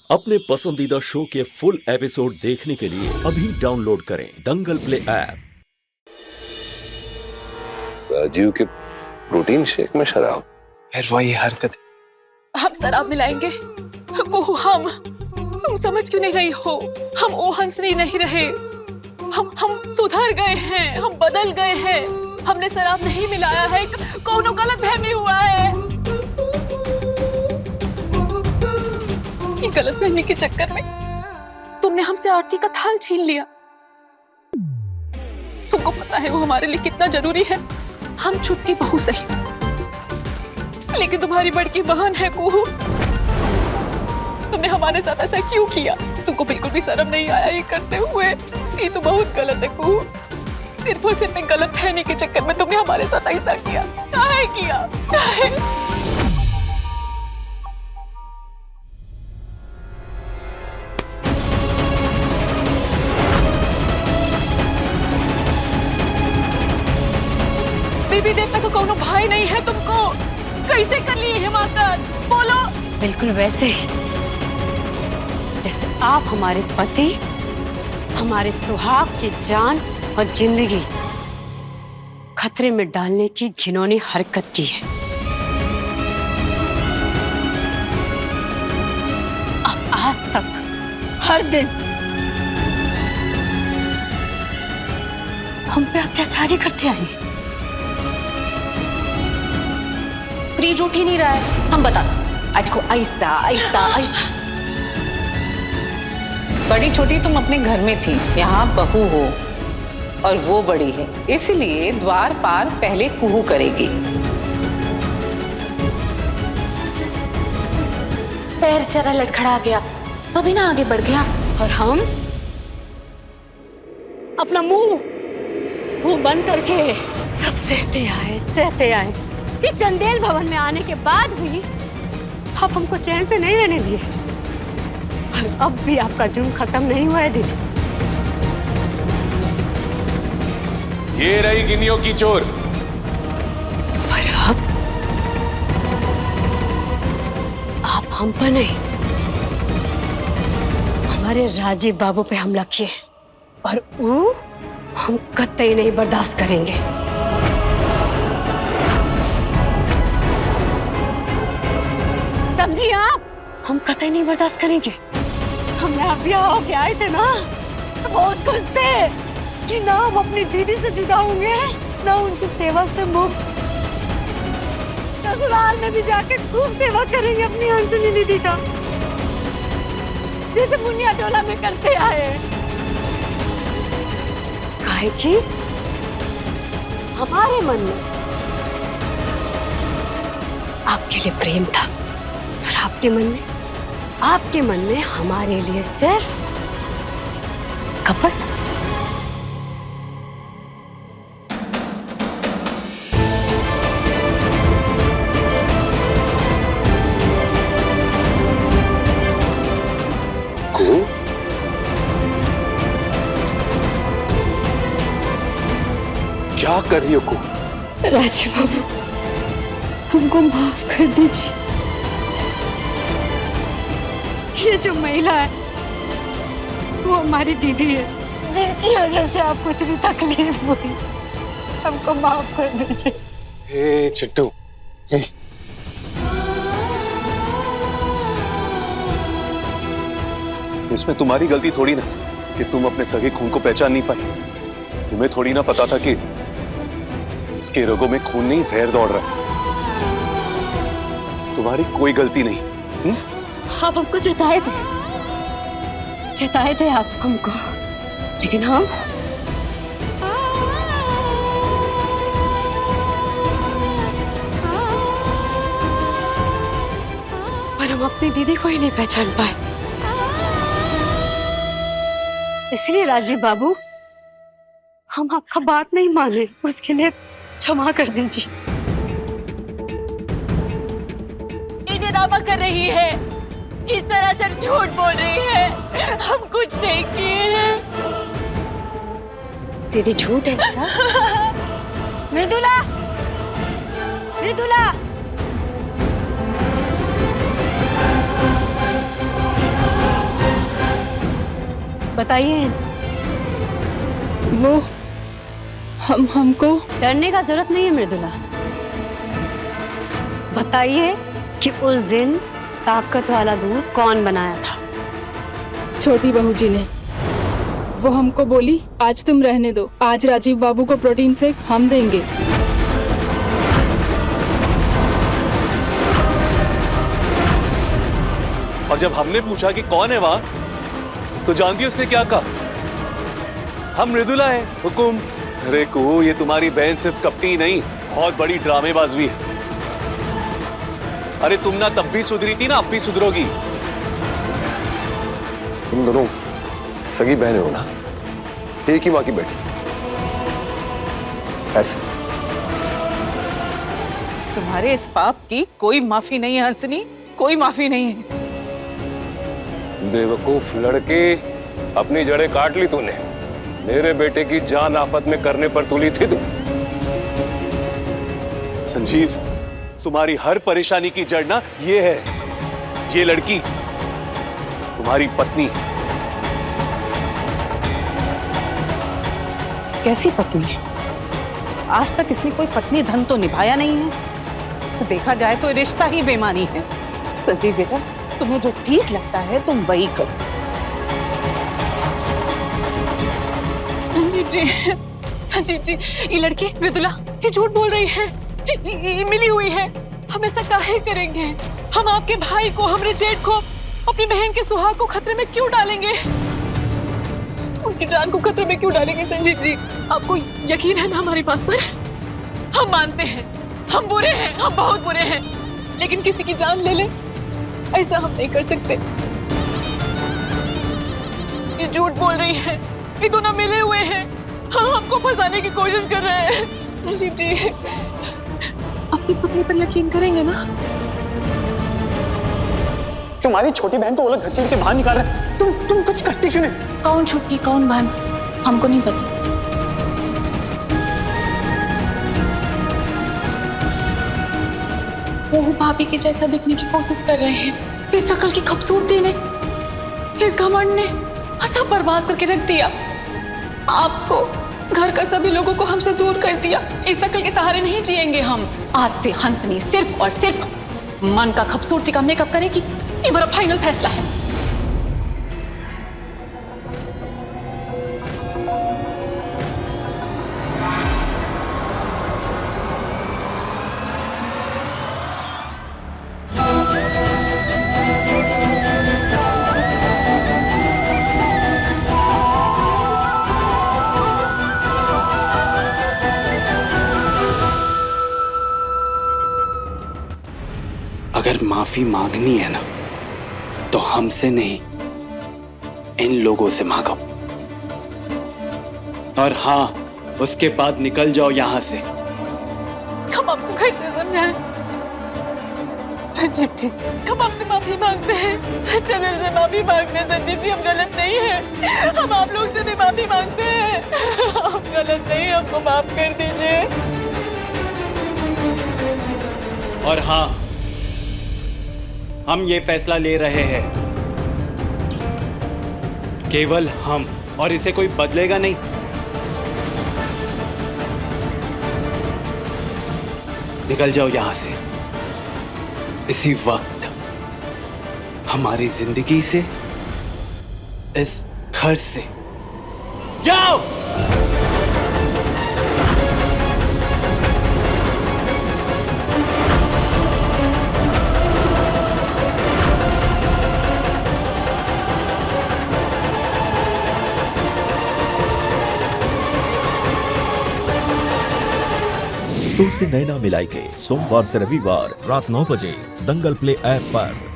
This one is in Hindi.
अपने पसंदीदा शो के फुल एपिसोड देखने के लिए अभी डाउनलोड करें दंगल प्ले ऐप। राजीव के प्रोटीन शेक में शराब, फिर वही हरकत। हम शराब मिलाएंगे कुहू, हम तुम समझ क्यों नहीं रही हो? हम वो हंसनी नहीं रहे, हम सुधर गए हैं, हम बदल गए हैं। हमने शराब नहीं मिलाया है, कौनो गलत फहमी हुआ है। ये गलत फहमी के चक्कर में तुमने हमसे आरती का थाल छीन लिया। तुमको पता है वो हमारे लिए कितना जरूरी है। हम छुटकी बहू सही, लेकिन तुम्हारी बड़की बहन है कुहू। तुमने हमारे साथ ऐसा क्यों किया? तुमको बिल्कुल भी शर्म नहीं आया ये करते हुए? ये तो बहुत गलत है कुहू। सिर्फ और सिर्फ एक गलत फहमी के चक्कर में तुमने हमारे साथ ऐसा किया। काहे किया? काहे? बीबी देवता का कोनो भाई नहीं है तुमको? कैसे कर ली हिमाकत? बोलो। बिल्कुल वैसे ही जैसे आप हमारे पति, हमारे सुहाग की जान और जिंदगी खतरे में डालने की घिनौनी हरकत की है। आप आज तक हर दिन हम पे अत्याचार ही करते आए। फ्रीज उठ ही नहीं रहा है। हम बता आज को ऐसा ऐसा ऐसा। बड़ी छोटी तुम अपने घर में थी, यहाँ बहू हो और वो बड़ी है, इसलिए द्वार पार पहले कुहू करेगी। पैर जरा लड़खड़ा गया तभी ना आगे बढ़ गया। और हम अपना मुंह बंद करके सब सहते आए कि चंदेल भवन में आने के बाद भी आप हमको चैन से नहीं रहने दिए। और अब भी आपका जुर्म खत्म नहीं हुआ है दीदी। ये रही गिनियों की चोर। पर आप हम पर नहीं, हमारे राजीव बाबू पे हमला किए और वो हम कतई नहीं बर्दाश्त करेंगे। समझिए आप, हम कतई नहीं बर्दाश्त करेंगे। हम यहाँ ब्याह होके आए थे ना, तो बहुत खुश थे कि ना हम अपनी दीदी से जुदा होंगे, ना उनकी सेवा से मुक्त। ससुराल में भी जाके खूब सेवा करेंगे अपनी हंसनी दीदी का, जैसे मुनिया टोला में करते आए। काहे कि हमारे मन में आपके लिए प्रेम था और आपके मन में हमारे लिए सिर्फ कपट। क्या कर रही हो को? राजीव बाबू, हमको माफ कर दीजिए। ये जो महिला है वो हमारी दीदी है, जिनकी वजह से आपको इतनी तकलीफ हुई। हमको माफ कर दीजिए। हे चिट्टू, इसमें तुम्हारी गलती थोड़ी ना कि तुम अपने सगे खून को पहचान नहीं पाई। तुम्हें थोड़ी ना पता था कि इसके रगों में खून नहीं जहर दौड़ रहा है। तुम्हारी कोई गलती नहीं। आप हमको जताए थे आप हमको, लेकिन हम अपनी दीदी को ही नहीं पहचान पाए। इसलिए राजीव बाबू, हम आपका बात नहीं माने, उसके लिए क्षमा कर दीजिए। ये ड्रामा कर रही है, इस तरह से झूठ बोल रही है। हम कुछ नहीं किए हैं। दीदी झूठ है सर। मृदुला, मृदुला। बताइए। वो हमको डरने का जरूरत नहीं है मृदुला। बताइए कि उस दिन ताकत वाला दूध कौन बनाया था? छोटी बहू जी ने। वो हमको बोली आज तुम रहने दो, आज राजीव बाबू को प्रोटीन शेक हम देंगे। और जब हमने पूछा कि कौन है वहां, तो जानती उसने क्या कहा? हम मृदुला है, हुकुम। अरे को ये तुम्हारी बहन सिर्फ कपटी नहीं, बहुत बड़ी ड्रामेबाज भी है। अरे तुम ना तब भी सुधरी थी ना, अब भी सुधरोगी। तुम दोनों सगी बहनें हो ना, एक ही मां की बेटी। ऐसे तुम्हारे इस पाप की कोई माफी नहीं है हंसनी, कोई माफी नहीं है। बेवकूफ लड़के, अपनी जड़ें काट ली तूने। मेरे बेटे की जान आफत में करने पर तुली थी तू। संजीव, तुम्हारी हर परेशानी की जड़ ना ये है, ये लड़की, तुम्हारी पत्नी। कैसी पत्नी है? आज तक इसने कोई पत्नी धर्म तो निभाया नहीं है। तो देखा जाए तो रिश्ता ही बेईमानी है। संजीव बेटा, तुम्हें जो ठीक लगता है तुम वही करो। संजीव जी, ये लड़की मृदुला ये झूठ बोल रही है, ये मिली हुई है। हम ऐसा काहे करेंगे? हम आपके भाई को, हमारे जेठ को, अपनी बहन के सुहाग को खतरे में क्यों डालेंगे? उनकी जान को खतरे में क्यों डालेंगे? संजीव जी, आपको यकीन है ना हमारी बात पर? हम मानते हैं हम बुरे हैं, हम बहुत बुरे हैं, लेकिन किसी की जान ले ले ऐसा हम नहीं कर सकते। ये झूठ बोल रही है, ये दोनों मिले हुए हैं, हाँ हमको फंसाने की कोशिश कर रहे हैं। संजीव जी, अपनी पत्नी पर यकीन करेंगे ना? तुम्हारी छोटी बहन को वो लोग घसीट के बाहर निकाल रहे हैं, तुम कुछ करती क्यों नहीं? कौन छुटकी कौन बहन हमको नहीं पता। वो भाभी के जैसा दिखने की कोशिश कर रहे हैं। इस अकल की खूबसूरती ने, इस घमंड ने सब बर्बाद करके रख दिया। आपको, घर का सभी लोगों को हमसे दूर कर दिया। इस अकल के सहारे नहीं जिएंगे हम। आज से हंसनी सिर्फ और सिर्फ मन का खूबसूरती का मेकअप करेगी, ये मेरा फाइनल फैसला है। अगर माफी मांगनी है ना तो हमसे नहीं, इन लोगों से मांगो। और हाँ, उसके बाद निकल जाओ यहां से। हम आपको कैसे समझाएं? संजीव जी, हम आपसे माफी मांगते हैं, सच्चे दिल से माफी मांगते हैं। संजीव जी, हम गलत नहीं है, हम आप लोग से भी माफी मांगते हैं। हम गलत नहीं, हमको माफ कर दीजिए। और हाँ, हम ये फैसला ले रहे हैं, केवल हम, और इसे कोई बदलेगा नहीं। निकल जाओ यहां से इसी वक्त, हमारी जिंदगी से, इस घर से जाओ। तुलसी नैना मिलाई के सोमवार से रविवार रात 9 बजे दंगल प्ले ऐप पर।